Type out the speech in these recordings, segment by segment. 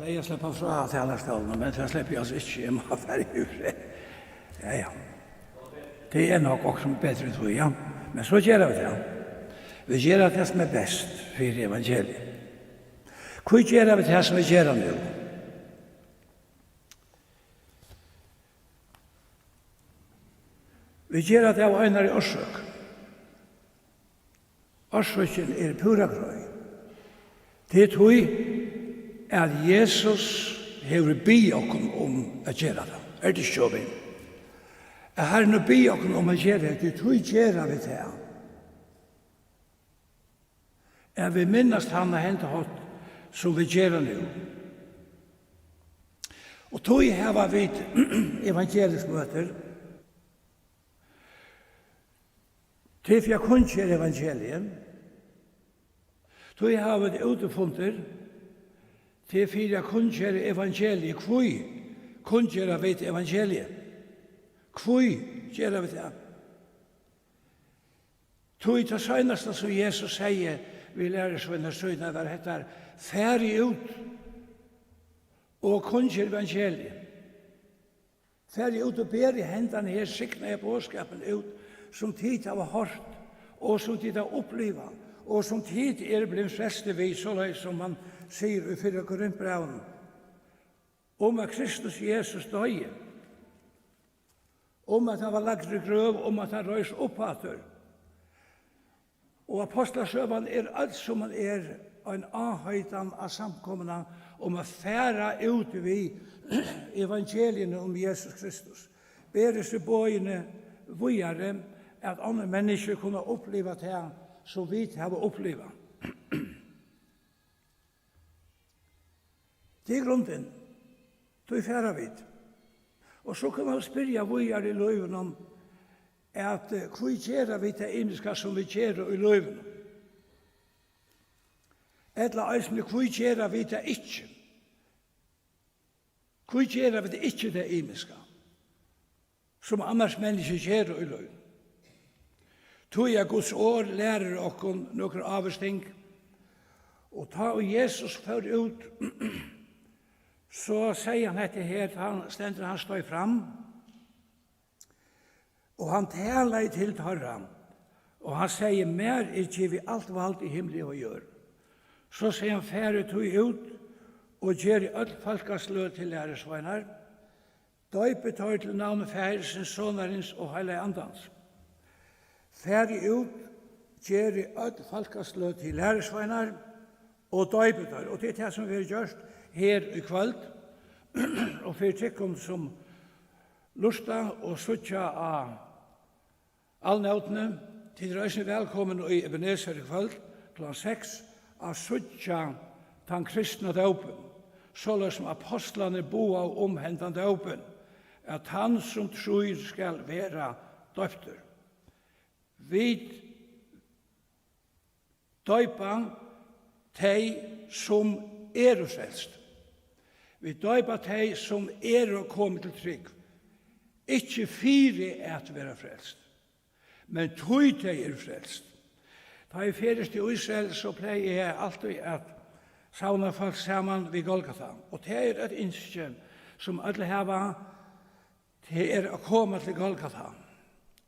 Jeg slipper fra talerstallene, men jeg slipper jeg altså ikke hjemme av ferdighuset. Ja. Det nok også bedre, tror jeg. Men så gjør vi det. Vi gjør det som best for evangeliet. Hva gjør vi det som vi gjør nå? Vi gjør det av øyne i årsøk. Årsøken pura grøy. Det tror at Jesus hever bi okkom å gjøre det. Det ikke vi? Herren bi okkom å gjøre det. Det tror gjør vi det. Vi minnast han har hentet hatt som vi gjør nå. Og tog har vi evangelisk møter. Til for jeg kunne gjøre evangeliet. Tog har vi det utefunter. Til for jeg kunne gjøre evangeliet. Hvor kunne gjøre vi det evangeliet? Hvor gjør vi det? Tog det seneste som Jesus sier, vi lærer så under søgnet var dette ferdig ut og kunne evangeliet. Ferdig ut og ber i hendene her, sikner jeg påskapen ut, som tid har hørt, og som tid har opplevd, og som tid blevet freste vi, så som man sier i 4 Korintbrevene, om at Kristus Jesus døde, om at han var lagt i grøv, om at han røys opphatter. Og apostlasjøven alt som man en avhøytan av samkommene om å fære ut vi evangeliene om Jesus Kristus. Bere seg bøyene vujere at andre mennesker kunne oppleve det som vi har opplevd. Det grunden. Det fære vi. Og så kan man spørre vujere i løven om at hva gjør vi det indiske som vi gjør i løven? Eller eisende, hva gjør vi det ikke? Hva gjør vi det ikke det indiske? Som annars mennesker gjør i løven. Tog jeg Guds år lærer oss noen avsting. Og ta og Jesus fører ut, så sier han dette her, han står fram, og han taler til Torran, og han sier, mer ikke vi alt valgt i himmelen å gjøre. Så sier han, færre tog ut, og gjør i alt folkeslød til læresveinar, døype tar til navnet færesens, sonarens og hele andans. Færre ut, gjør i alt folkeslød til læresveinar, og døype tar, og det det som vi har gjort her i kveld, og for tikkum som lusta og suttja av allnævtene, til røysen velkommen i Ebenezer i kveld, kl. 6, av suttja tan kristna døpen, såleis som apostlene boa og omhentan døpen, at han som tror skal være døpter. Vi døypa teg som frelst. Vi døypa teg som kommet til trygg. Ikke fire at være frelst, men tog teg frelst. Da jeg ferdig til Israel, så pleier jeg alltid at sauna folk sammen ved Golgata. Og det et innskje som alle har, det å komme til Golgata.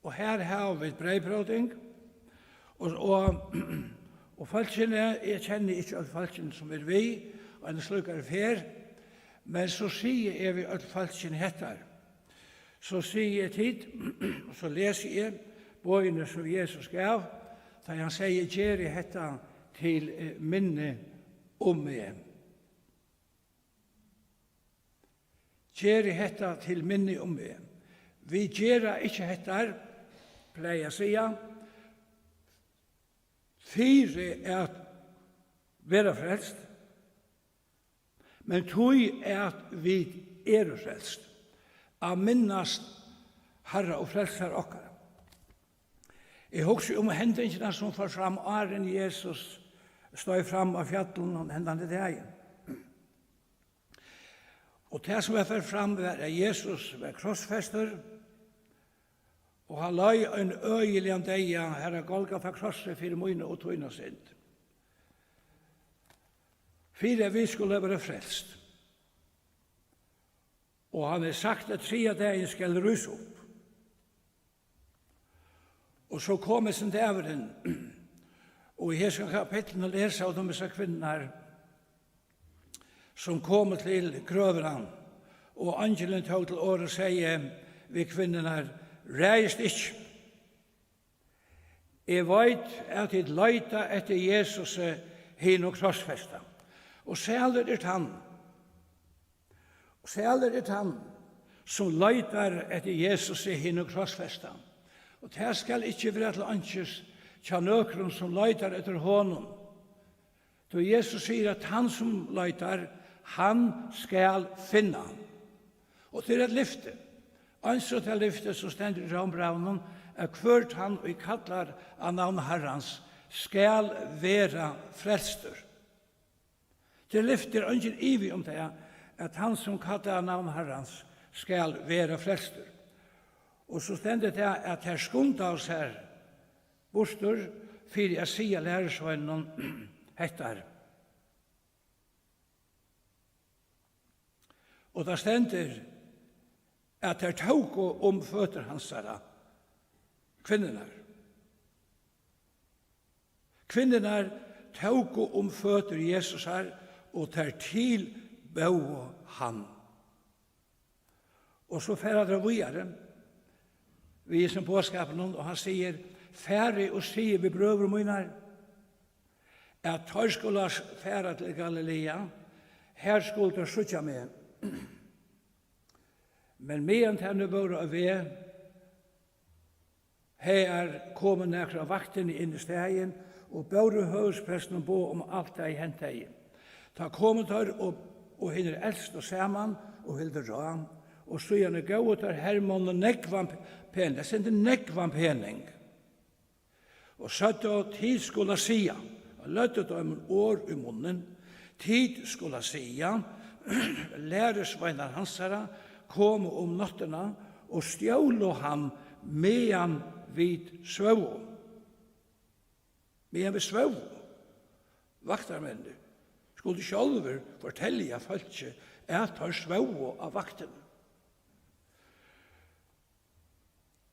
Og her har vi et brevbrøding, og folkene, jeg kjenner ikke alle folkene som vi, og en slukker fer, men så sier jeg vi alle folkene hettar. Så sier jeg tid, og så leser jeg bøyene som Jesus gav, da han sier, gjør jeg dette til minne om meg. Gjør jeg dette til minne om meg. Vi gjør ikke dette, pleier jeg å si, fire at være frelst, men tog at vi frelst, av minnast Herre og frelser okkar. Jeg husker om hendelsene som får fram åren Jesus stod fram av fjallen og hendene deg. Og det som får fram var at Jesus var krossfester, og han løy en øyelig om deg, Herre Golgata krosset for mine og tøyne sind. Fire vi skulle være frelst. Og han har sagt at 3 dagen skal ryse opp. Og så kommer sin dæveren, og i hese kapitlen leser av disse kvinner som kommer til grøveren, og angelen tog til året og sier vi kvinnerne, reist ikke. Jeg vet at jeg leita etter Jesus hin og krossfesta. Og sæler han. Og sæler han som leitar etter Jesus hin og krossfesta. Og det skal ikke være til anses tja nøkron som leitar etter honom. Så Jesus sier at han som leitar, han skal finna. Og til et lyfte. Anså til lyfte som stender i Rombraunen, hvert han og kallar av navn Herrans skal være frelster. Til lyfter ønsker ivi om det, at han som kallar av navn Herrans skal være frelster. Og så stender det at her skunda oss her bostor, for jeg sier lærersvennen hettar. Og da stender at her tog om føtter hans herra, kvinnerna. Kvinnerna tog om føtter Jesus her, og tar til bau han. Og så færer det videre, vi som påskapen, og han sier, færre og sier vi brøver mine, at tar skulle fære til Galilea, her skulle det sutja med. Men medan henne var av ved, her kom nekra vaktene inn i stegen, og både høvdspresten bo om alt det i hentet. Da kom der og hinner eldst og saman, og hilder ran, og så gjerne gå ut der Hermann og nekvan pening. Det sendte nekvan pening. Og satt og tid skulle sia, og løtte dem år i munnen, tid skulle sia, læresveinar hans herra, kom om nattena, og stjålo han medan vid svøvo. Medan vid svøvo. Vaktarmenner skulle sjálfur fortelja folket at har svøvo av vaktene.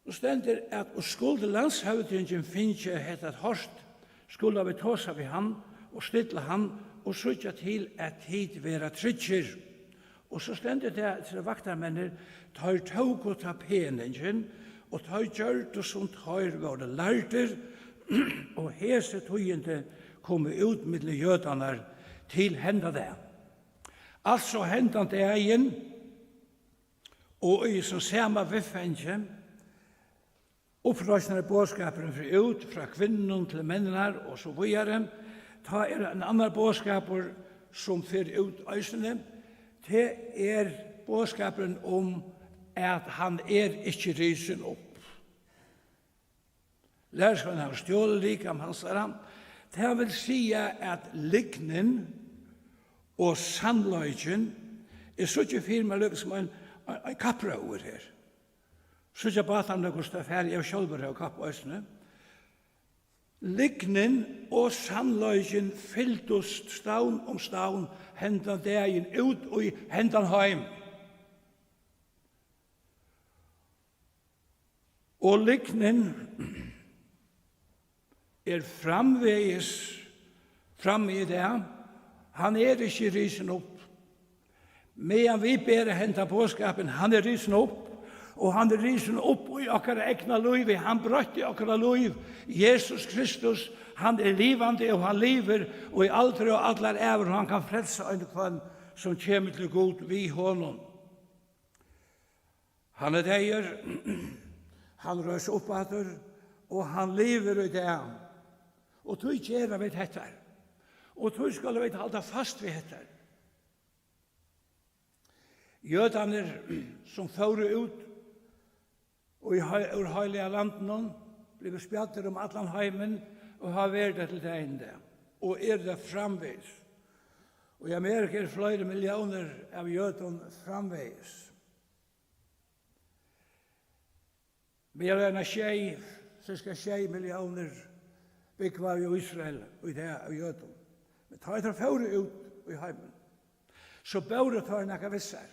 Og stender at og skulle landshøvdingen finne hette hårst, skulle vi tåsa ved han og stille han og sutja til at hit være tryggjer. Og så stender det at vaktarmenner tar tog og ta peningen og tar gjørt og som tar våre lærter og hese togende kommer ut med jødene til henda det. Altså henda det egen og i som samme viffenje opprøsende bådskapen fra ut, fra kvinnen til mennene og så videre. Ta en annen bådskaper som fyrir ut øysene. Det bådskapen om at han ikke risen opp. Lærersvennen har stjålet like om hans herre. Det vil si at lignen og sannløyken så ikke firma lykkes som en kapprauer her. Så ikke bare han lykkes det ferdig, jeg selv har kapprauerne. Lignen og sannløyken fylltes stavn om stavn, hentan dagen ut og hentan heim. Og lignen framvegis framme i det. Han ikke risen opp. Medan vi ber hentan påskapen, han risen opp. Og han risen opp i okkara egna liv. Han brøtt i okkara liv. Jesus Kristus, han livande og han lever, og i aldri og allar æver, han kan frelse en kvann som kommer til god vi honom. Han deier, han røs oppater, og han lever i det. Og tog gjerra vi dette. Og tog skal vi halda fast ved dette. Jødene som fører ut, og i heilige landen, blir spjatter om allan heimen, og har vært til det ene. Og det framveis. Og i Amerika flere millioner av jødene framveis. Mer enn cirka 6 millioner byggvar i Israel og i det av jødene. Men tar jeg fører ut i heimen, så bør det ta en akka visser.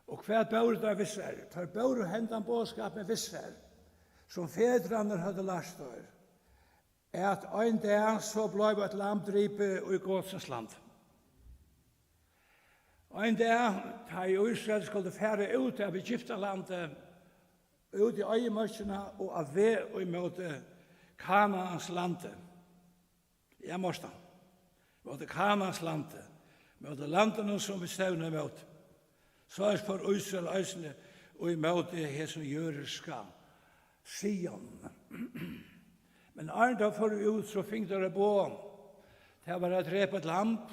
Og hva bør det visser? Tar bør hendan bådskap med visser, som fedrene hadde lært der, at en dag så ble et lamdripe i Gåsens land. En dag, da Israel skulle fære ut av Egyptalandet, ut i øyemørsene og av ved og imot Kanaans landet. Jeg måste. Mot Kanaans landet. Mot landene som vi stevner mot. Så er for Israel øsne og imot det som jøreska. Sion. Men da for ut så fikk dere på. Det var et repet lamp.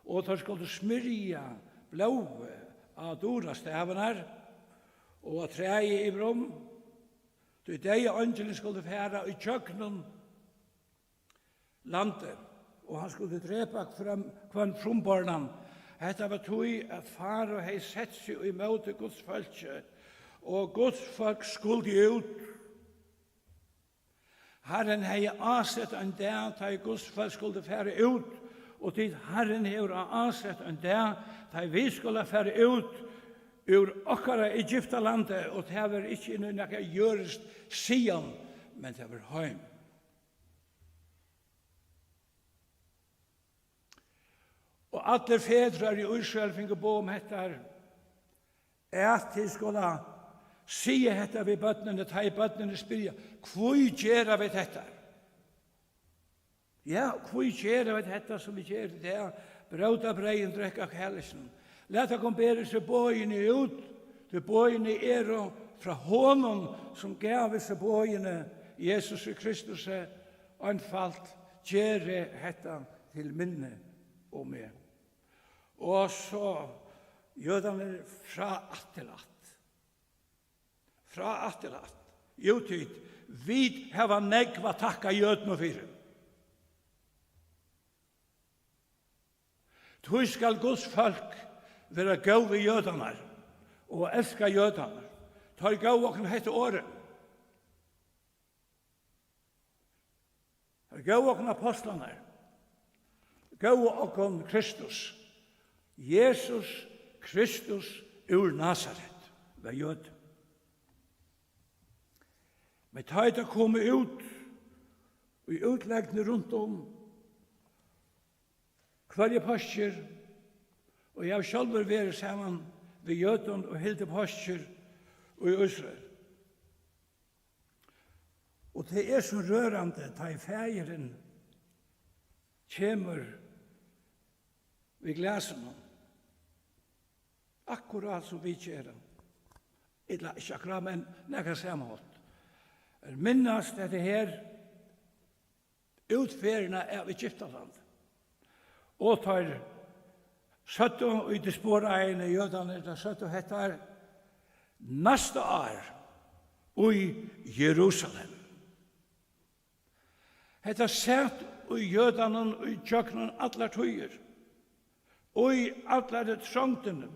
Og de skulle smyrja blåve av dorastavene og av treet i brom. Så de angelen skulle fære i kjøkkenen landet, og han skulle drepe kvann frombarnen. Hetta var tog at far og hei sett seg i møte Guds folke, og Guds folk skulle ut. Herren hei avsett en dag til Guds folk skulle fære ut, og til Herren hei avsett en dag til vi skulle fære ut ur okkara Egyptalandet, og det var ikke noe gjørest Sion, men det var heim. Og alle fedrar i Israel finner på om dette, at de skulle si dette ved bøttene, ta i bøttene og spyrja, hvor gjør vi dette? Ja, hvor gjør vi dette som vi gjør det? Brød av breien, drekk av kjærlesen. Lät oss bära sig bøyene ut, til bøyene og fra honom som gav seg bøyene, Jesus Kristus, anfalt, gjøre dette til minne og meg. Og så jødene fra attelat. Fra attelat. Jo, tid, vi har negva takka jødene for. Tog skal Guds folk være gav ved jødene og elska jødene. Tar gav og hette året. Tar gav og apostlene. Gav og Kristus. Jesus Kristus ur Nazaret var jød. Men tar det komme ut i utleggene rundt om hver påskjer, og jeg selv vært sammen ved jøden og hilde påskjer i Israel. Og det så rørende da i feiren kommer ved glasene. Akkurat som vi gjør. Ikke akkurat, men nægget sammenholdt. Minnast dette her utferene av Egyptaland. Og tar søtt og i disporene i jødene, da søtt og hettar neste år i Jerusalem. Hetta sett i jødene og i kjøkkenen alle tøyer. Og i alle trångtene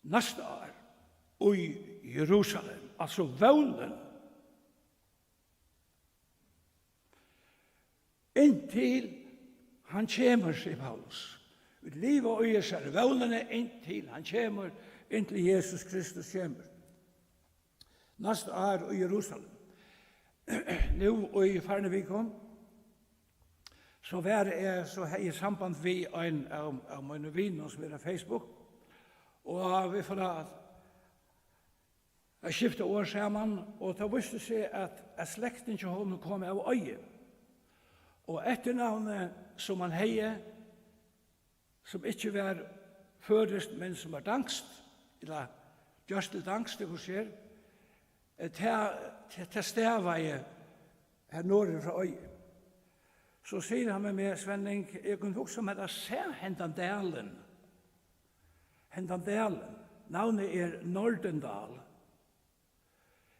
neste år i Jerusalem. Altså vålen. Inntil han kommer, sier Paulus. Livet og Israel, vålene inntil han kommer, inntil Jesus Kristus kommer. Neste år i Jerusalem. Nå i Farnevikon, så var jeg så i samband med en av mine viner som er på Facebook, og vi får skifte år sammen, og da visste seg at slekten til honom kom av øye. Og etternavnet som han heier, som ikke var først, men som var dangst, eller just til dangst, det hos her, til stedet her nord fra øye. Så sier han med meg, Svenning, jeg kunne huske om at jeg ser hendan dalen. Hendan dalen. Navnet Nordendal.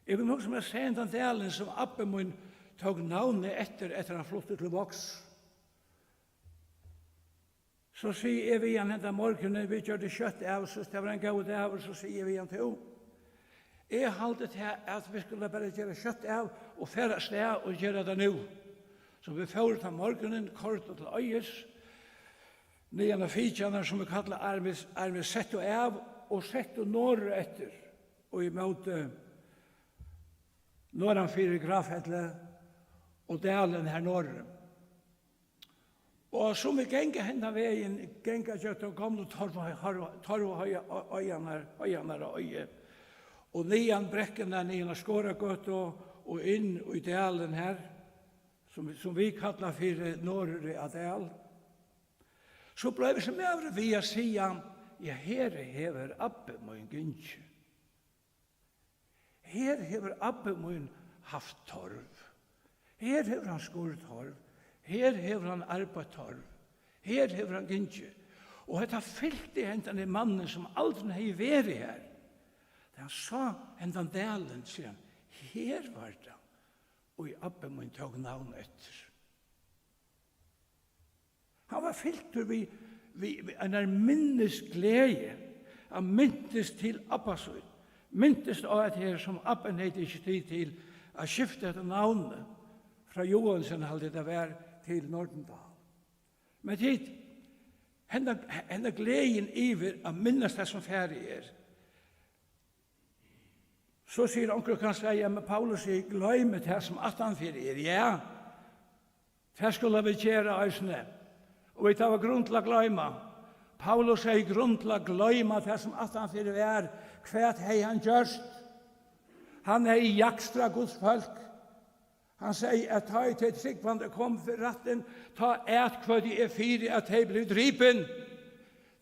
Jeg kunne huske om jeg ser hendan dalen som Abbe min tog navnet etter han flyttet til Voks. Så sier jeg vi han hendan morgenen, vi gjør det kjøtt av, så det var en god dag, så sier vi han til henne. Jeg halte til at vi skulle bare gjøre kjøtt av og fære sted og gjøre det nå. Så vi får ta morgenen kort og til øyes, nyan av fitjana som vi kallar armes sett og av, og sette norr etter, og i måte norran fyrir Grafhelle og dalen her norr. Og som vi gjenga henne veien, gjenga kjøtt og gamle torvhøyanar og øye. Og nian brekkene, nian Skåragøt og inn i dalen her, som vi kallar for norre av dal. Så ble vi som over vi å si, ja, her hever Abbe min gynnskje. Her hever Abbe min haft torv. Her hever han skåret torv. Her hever han arbeidstorv. Her hever han gynnskje. Og dette fyllte hentene mannen som aldri har vært her. Da han sa hentene dalen, sier han, her var det. Og i Abbe min tog navn etter. Han var fyllt vi en minnesglede. Han myntes til Abbasøy. Myntes av et her som Abben hadde ikke tid til å skifte etter navnet fra Johansen hadde det vært til Nordendal. Men tid, henne gleden iver å minnes det som ferdig Så sier onkel kan si, ja, men Paulus sier, gløyme det som 18-4 Ja, det skulle vi gjøre eisene. Og vi tar grunn til å gløyme. Paulus sier grunn til å gløyme det som 18-4 Hva hei han gjørst? Han hei jakstra Guds folk. Han sier at ta i til tryggvande kom for retten, ta et hva de fire at hei blir dripen.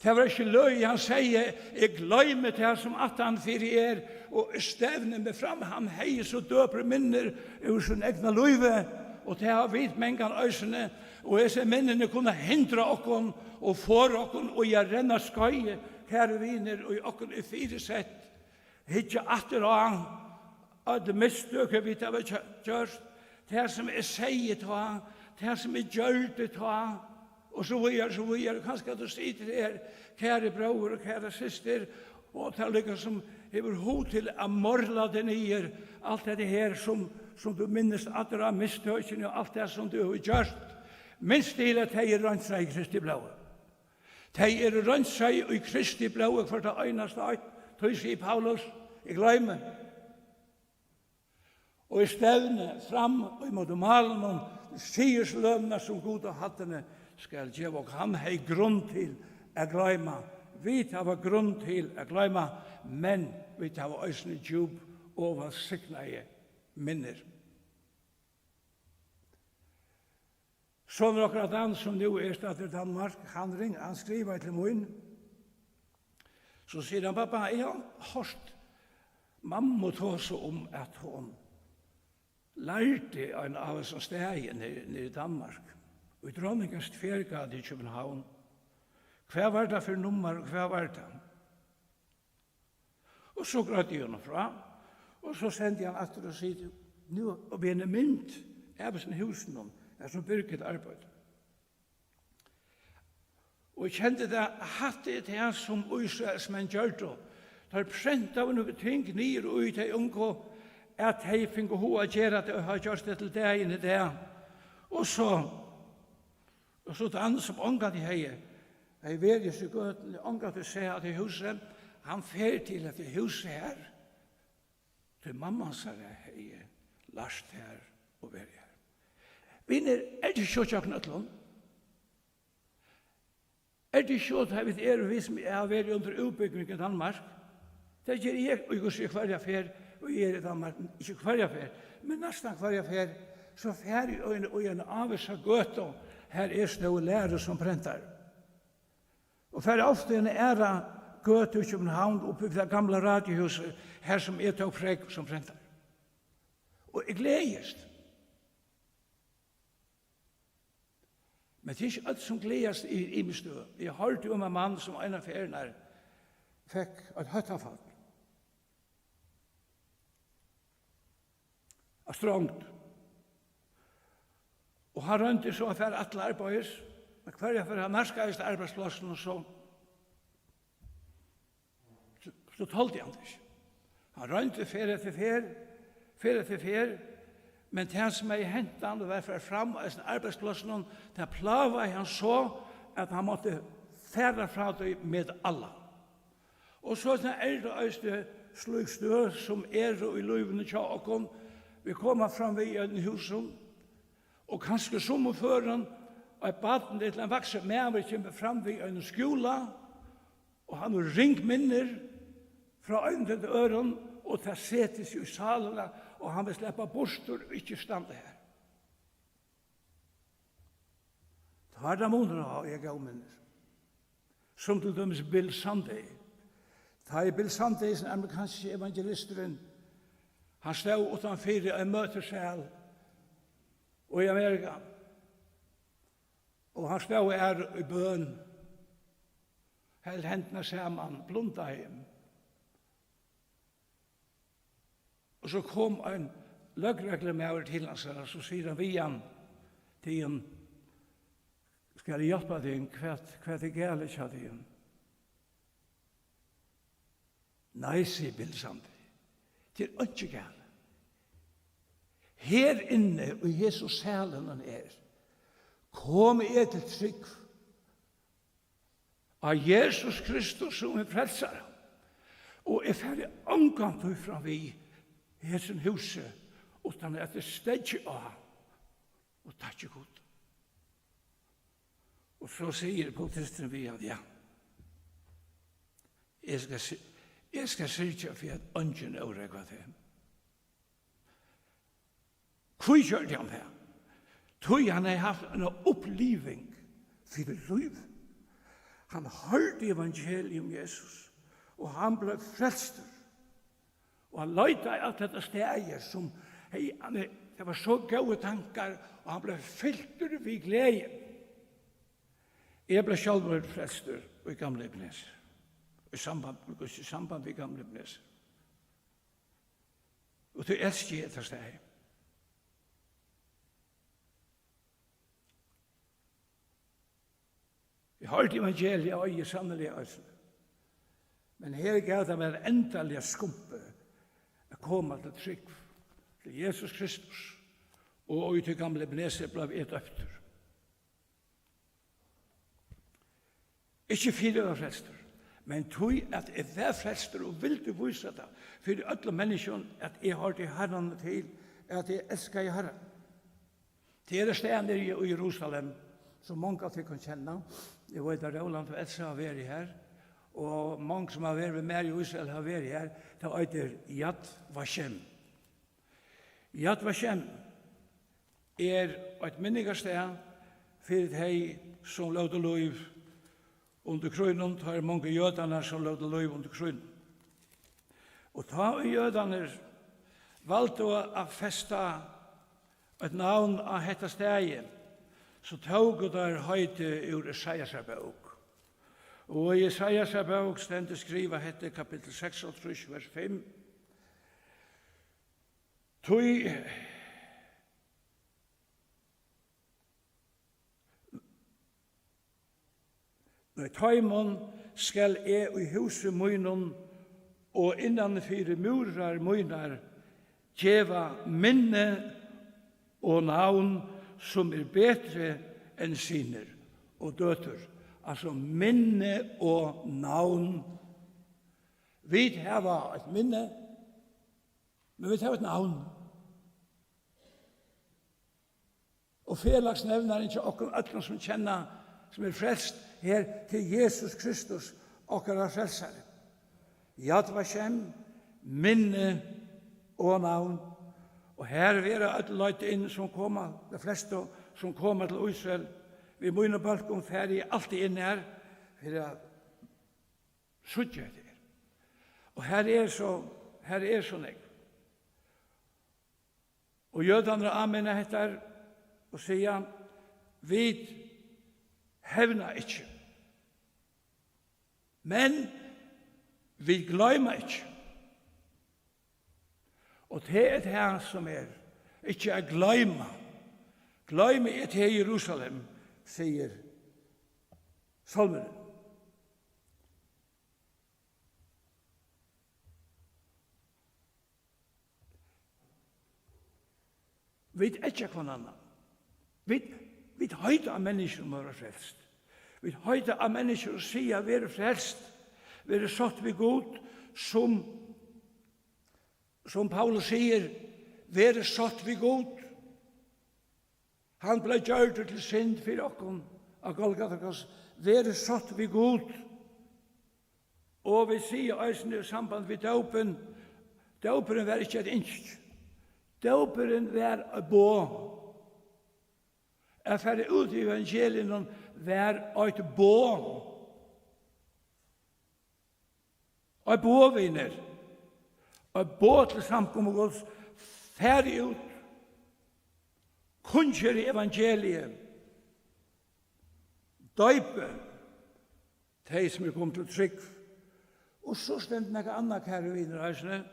Det var ikke løy, han sier, jeg gløymer det som 18-4 og stevner meg fram, han hei så døpere minner ur sin egna løyve, og det har vidt mengan øysene, og disse minnene kunne hindre okkon og få okkon, og jeg renner skøye, kære viner, og okkon i fire sett, hitje atter og an, at det misstøkker vi det var gjørst, det som sier til han, det som gjør det til han, og så videre, kanskje du sitter her, kære bror og kære syster, og det er som hever hod til å morla det nye, alt det her som du minnes at du har misstøkene, og alt det som du har gjort. Minst til at de rønt seg i Kristi blåe. De rønt seg i Kristi blåe for det øyneste øyne, tog sier Paulus, jeg glemmer. Og i stevne fram og i måte malen om sigerslønene som god og hattene skal gjøre, og han har grunn til å glemme. Vi tar grunn til å glemme, men vi tar øyne djup over sikneie minner. Så når akkurat han som nå stedet i Danmark, han skriver til min, så sier han, pappa, jeg har hørt mamma ta seg om at hun lærte en av oss steg nede i Danmark, og i dronningens Tvergade i København. Hva var det for nummer, hva var det? Og så grøtte jeg henne fra, og så sendte jeg han etter og sier, nå og vi er mynd, jeg var sånn husen om, jeg som byrket arbeid. Og jeg kjente det, hatt det til han som Israelsmenn gjør det, der prent av noen ting nere og ut til unge, at jeg finner hva gjøre at jeg har gjort det til deg inn i det. Og så det andre som unge de heier, jeg vet ikke så godt, unge til å se at i huset, han fer til at i huset her, til mamma sa det heier, last her og være her. Vinner, det så knøtlån? Det så at vi vi som har vært under utbygging i Danmark? Det gjør jeg, og jeg går hver affær, og jeg i Danmark, ikke hver affær, men nesten hver affær, så fer jeg og en avvisa gøt, her snø lærer som prentar. Og fer ofte en æra gøt i København, oppe i det gamle radiohuset, her som tog preg som prentar. Og jeg gledest. Men det ikke alt som gledest i min stø. Jeg hørte om en mann som en av ferien fikk et høttafall. Og strongt. Og han rønte så for alle arbeids, men hver for han narskast arbeidsplassen og så tålte han det ikke. Han rønte fer etter fer, men det som hentet han, det var for fram av sin arbeidsplassen, det plava han så at han måtte fære fra det med alle. Og så det øyeste slik stø som og i løyvene tja okkom. Vi kommer fram ved en husen, og kanskje som og føren, og et baden til en vakse med, vi kommer fram ved en skola, og han har ringt minner fra øyne til øren, og ta setes i salene, og han vil slippe bostor og ikke stande her. Ta det måneder av jeg gav minner. Som til dømes Bill Sunday. Ta i Bill Sunday, den amerikanske evangelisteren, han stod utenfor en møtesal og i Amerika. Og han stod i bøn, held hendene sammen, blunda hjem. Og så kom en løgregler med over til hans, og så sier han vi han til han, skal jeg hjelpe deg, hva det gale ikke av deg? Nei, sier Bill Sunday. Det ikke gale. Her inne, og Jesus salen han kom jeg til trygg av Jesus Kristus som frelsere. Og jeg ferdig omgang til fra vi i sin huset, utan at det stedje av og takke godt. Og så sier politisten vi at ja, jeg skal syrke for at ønsken overregger til ham. Hvor gjør han det? Tog han har haft en oppliving for liv. Han hørte evangeliet om Jesus, og han ble frelster. Og han løyte alt dette stedet som, det var så gode tankar, og han ble fylt vid glede. Jeg ble selv frelster i gamle Ebenezer. I samband med gamle Ebenezer. Og til elsker jeg etter stedet. Jeg har hørt evangeliet og jeg sannelig også. Men her gav det med en endelig skumpe å komme til trygg til Jesus Kristus og til gamle Ebenezer ble et øfter. Ikke fire var frelster, men tog at jeg var frelster og ville vise det for alle mennesker at jeg har til Herren til at jeg elsker i Herren. Det stedet i Jerusalem som mange av dere kan kjenne. Jeg vet at Roland og Elsa har vært her, og mange som har vært med i Israel har vært her. Det heter Yad Vashem. Yad Vashem et minnigarsted for de som låter lov under krønnen. Det er mange jødene som låter lov under krønnen. Og da jødene valgte å feste et navn av dette stedet, så tog der høyte ur Isaias bok. Og i Isaias bok stendet skriva hette kapittel 36, vers 5. Når taimon skal i huset munnen og innanfyr murar munnar djeva minne og navn som bedre enn syner og døter. Altså minne og navn. Vi har et minne, men vi har et navn. Og felagsnevner ikke akkurat som kjenner, som frelst her til Jesus Kristus, akkurat frelsere. Yad Vashem, minne og navn. Og her er det et løyte inn som kommer, de fleste som kommer til Israel. Vi må inn og balkon ferdig alltid inn her, for å sutje det. Og her er så nek. Og jødene anmenner etter og sier, vi hevner ikke. Men vi glemmer ikke. Og det er det her som ikke er gløyma. Gløyma er til Jerusalem, sier salmeren. Vi er ikke hva annan. Vi høyder av mennesker som er frelst. Vi høyder av mennesker som sier vi er frelst. være satt ved god, som Paulus sier, være satt ved god. Han ble gjørt til synd for okken av Golgata, være satt ved god. Og vi sier eisende i samband med dåpen, dåperen var ikke et innsk. Dåperen var et bå. Jeg færre ut i evangelien var et bå. Et båvinner. Et bå til samkommet Guds færre ut. Kunnskjer i evangeliet. Døype. De som kommet til trygg. Og så stendt noe annet kære vinner,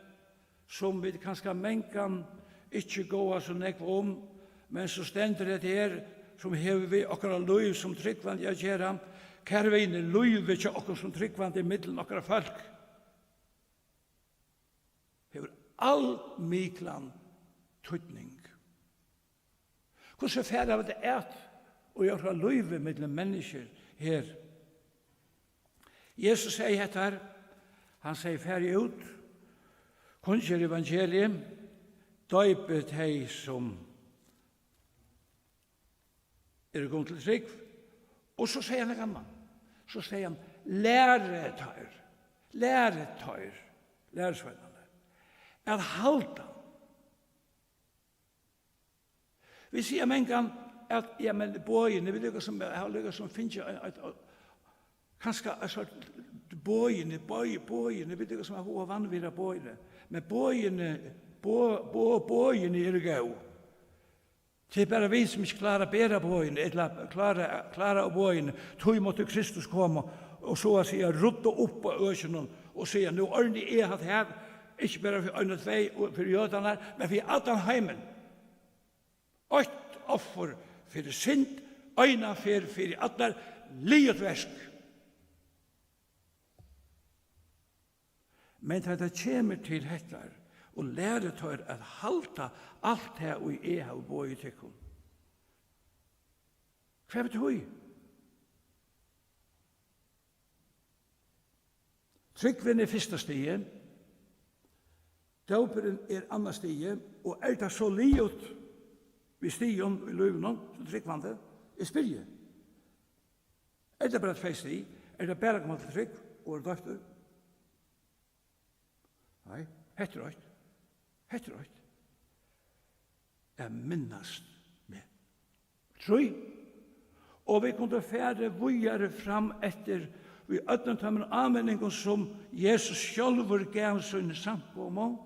som vi kanskje menkan ikke gå så nekv om, men så stender det her, som hever vi akkurat løy som tryggvand jeg gjør, kære vinner, løy vi ikke akkurat som tryggvand i middelen akkurat folk. Hever all miklan tøytning. Hvordan færre av det og jeg har løy vi middelen mennesker her. Jesus sier etter, han sier færre ut, kunnskjer evangeliet, døypet hei som kommet til trygg, og så sier han gammal, så sier han læretøyr, læresvennerne, at halda. Vi sier med en gang at, ja, men bøyene, vi lykkes som finner kanskje bøyene, vi lykkes som hoa vannvira bøyene, men bøyene gau. Det bare vi som ikke klarer bæra bøyene, eller klarer bøyene, tog måtte Kristus komme, og så å si, rutta opp på økene, og sier, nå ordentlig hatt her, ikke bare for øyne tvei, for jødene, men for alle heimen. Ett offer for synd, øyne for alle livet versk. Men det kommer til dette, og lærer tør at halta alt det og jeg har bøy til henne. Hva er det høy? Tryggven første stiget, dåperen andre stiget, og det så livet vi stigen i løven, som tryggvande, spyrje. Det bare et stig? Det bare kommet til trygg, og døfter? Nei, heter det. Jeg minnast med. Trøy. Og vi kunne fære vujere fram etter vi ødnetømmen anmenningen som Jesus sjølver gav sin samkommer.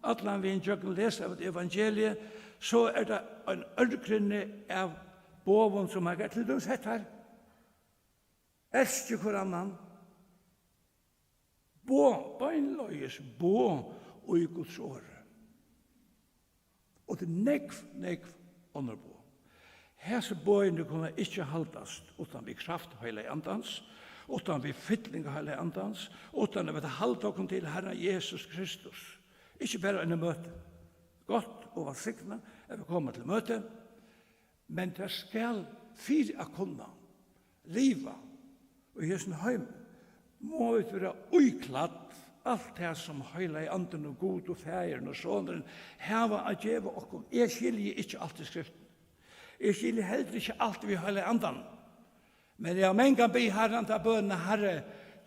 Atlan vi en lese av evangeliet, så det en ørgrunne av boven som har til du sett her. Elsker hver annan. Bøgnløyes og i Guds åre. Og det nekv underbå. Hese bøyene kunne ikke haltast utan vi kraft hele andans, utan vi fytling hele andans, utan vi halta oss til Herren Jesus Kristus. Ikke bare en møte. Godt og valgsiktene vi kommer til møte, men det skal fire kunna liva og i hessen heim må vi være uiklatt alt det som høyla i anden og god og færen og sånn heva a djeva okkom. Jeg skiljer ikke alt i skriften. Jeg skiljer heller ikke alt vi høyla i anden. Men jeg menn kan be Herren til bønene, Herre,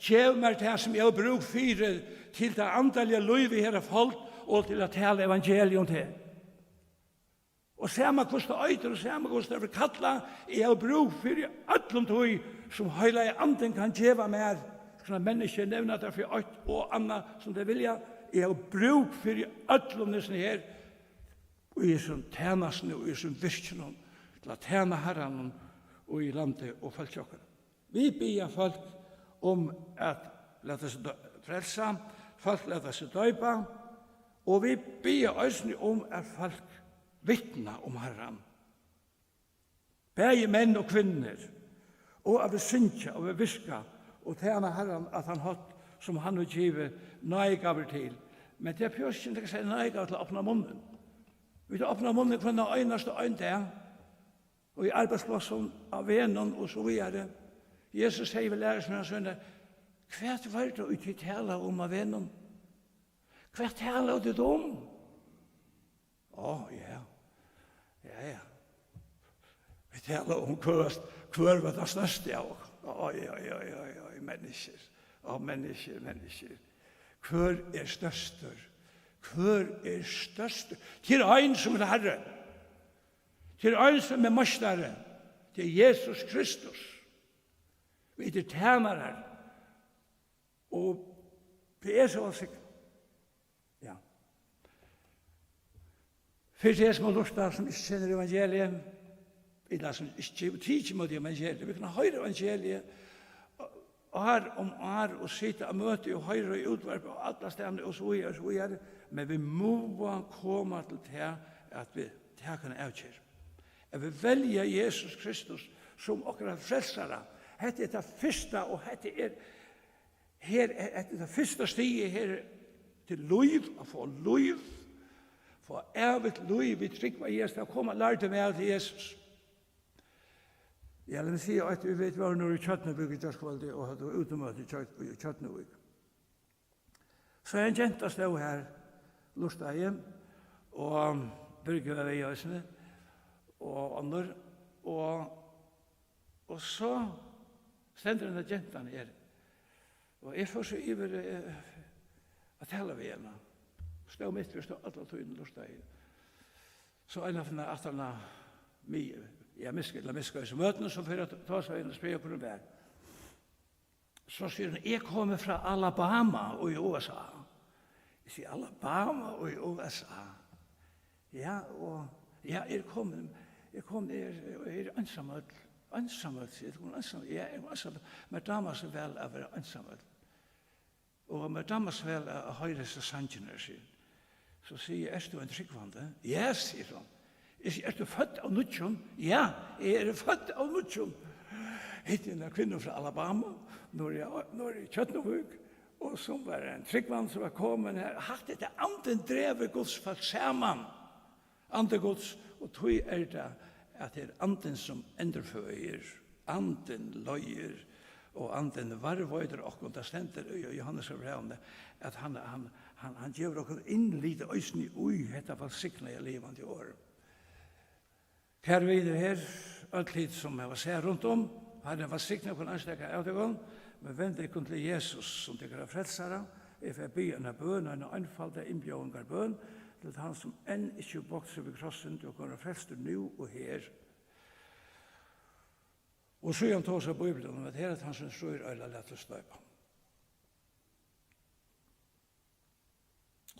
djev meg det som jeg har bruk for til det andalige liv vi har folk og til å tale evangelium til. Og se meg hvordan det øyter, og se meg hvordan det vil kalla, jeg har bruk for ødlom tog som høyla i anden kan djeva mer. Sånne mennesker nevner det for øyt og annet som det vilja. Jeg har bruk for ødlom nesten her, og i sånn tjenestene og i sånn virkene, til å tjene Herren og i landet og folkekjøkken. Vi ber folk om at lete seg frelse, folk lete seg døype, og vi ber også om at folk vittna om Herren. Begge menn og kvinner, og at vi synger og vi visker, og tjene Herren at han hatt som han vil give nøygaver til. Men det er pjøsken til å si nøygaver til å åpne munnen. Vi vil åpne munnen for den øyneste øynte, og i arbeidsplassen av venen og så videre. Jesus sier vi lærer som han sønner, Hvert var det ut i tala om av vennen? Hvert tala det om? Ja. Vi taler om hver var det største av. Mennesker. Mennesker. Hver største? Hver største? Til en som Herre. Til en som mestare. Til Jesus Kristus. Vi tjenere. Og det så sikkert. Ja. For det som har lyst til som ikke kjenner evangeliet, eller som ikke tidsjer mot evangeliet, vi kan høre evangeliet år om år og sitte og møte og høre og utvarpe og alle stedene og så videre, men vi må komme til det at vi kan avkjøre. At vi velger Jesus Kristus som akkurat frelsere. Dette det første, og dette det første stiget her til liv, å få liv, få evigt liv, vi trykker på Jesus, å komme og lære med til Jesus. Ja, la meg si at vi vet hva når i Kjøtnevik i Tjørskvalget og hadde utemøte i Kjøtnevik. Så en jenta stod her, lustet hjem, og Børge var ved Jøsene, og andre, og så stender denne jentan her, og jeg får så iver å tale ved henne. Stod mitt, vi stod alle tøyene lustet hjem. Så en av denne aterne mye, jeg misker i møtene, så for å ta seg inn og spørre hvor det var. Så sier hun, jeg kommer fra Alabama og i USA. Jeg sier, Alabama og i USA? Ja, og ja, jeg er ensamhet. Ensamhet, jeg er ensamhet. Men damer så vel å være ensamhet. Og med damer så vel å høre seg sangene, så sier jeg, er du en tryggvande? Ja, sier hun. Jeg sier, er du født av Nutsjon? Ja, jeg er født av Nutsjon. Hittin en kvinne fra Alabama, når jeg Kjøtnevik, og som var en tryggvann som var kommet her, hatt det anden drevet Guds folk sammen. Anden Guds, og tog det at det anden som endreføyer, anden løyer, og anden varvøyder, og det stender i Johannes og Brevne, at han gjør dere innlite øysen i ui, dette var sikne i livet i året. Kjære videre her, alt litt som jeg var sett rundt om, Herren var siknet på en anstekke av det gang, men venter ikke til Jesus som tykker av frelsere, for jeg byr en bøn, en anfallte innbjørende bøn, til han som enn ikke bokser ved krossen, til å kunne frelse nå og her. Og så han tar seg Bibelen om at her at han som står øyla lett å støpe.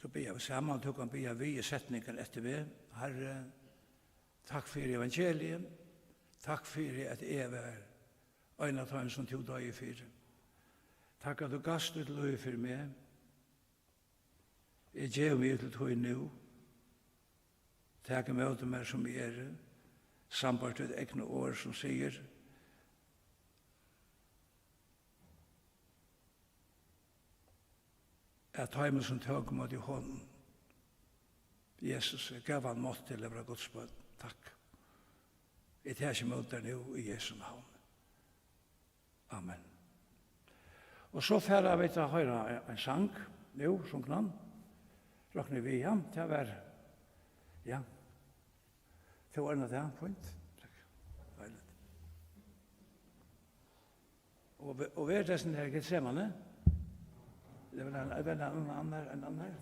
Så byr jeg sammen, til å kan byr vi i setningen etter vi, Herre, takk for evangeliet. Takk for at jeg var en av dem som tog deg i fire. Takk at du gast ut løy for meg. Jeg gjør meg til tog nå. Takk meg til meg som jeg er. Sambart et egne år som sier. At ta meg som tog mot i hånden. Jesus gav han mått til å være Guds bøtt. Takk. Jeg tar ikke mot deg nå i Jesu navn. Amen. Og så færre vi til å høre en sang, nå, som knan. Råkner vi igjen til å være, ja, til å ordne det, point. Takk. Og vi er det sånn her, Getsemane. Det var en annen.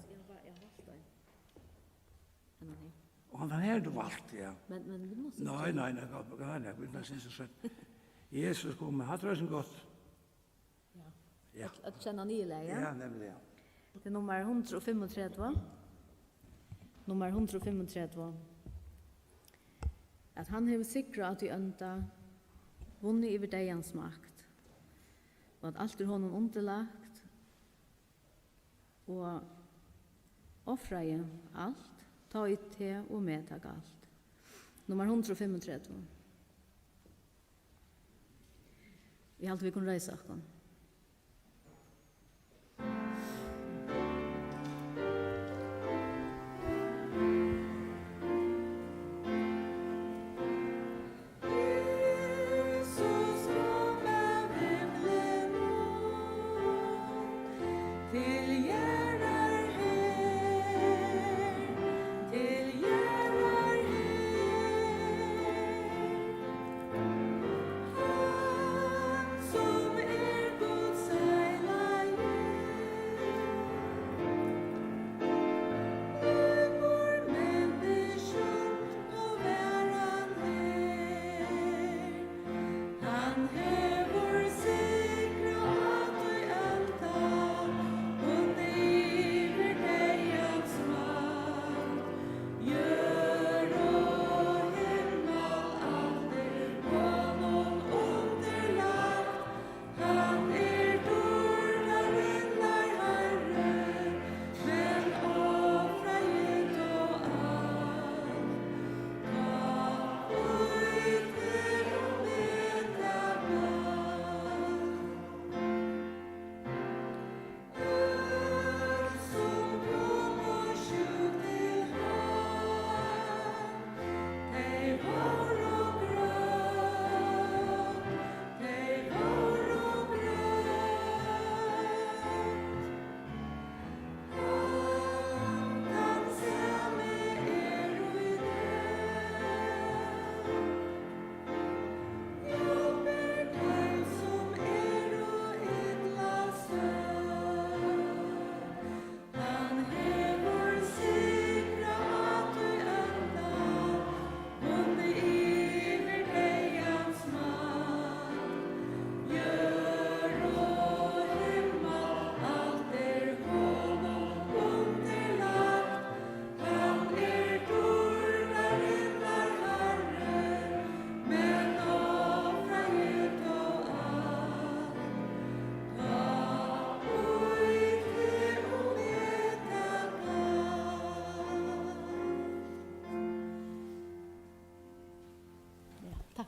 Og han her du valgt, ja. Men du måste... Nei, det synes jeg sånn. Jesus kom, han tror jeg sånn godt. Ja. Att känna nyläge. Ja, nemlig, ja. Det är nummer 135. Nummer 135. Att han har sikrat att i önta vunnit över dejans makt. Och att allt är honom underlagt. Och offra ju allt. Ta ut det och medtag allt. Nummer 135. Vi har alltid vi kan resa oss.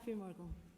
Takk for i morgen.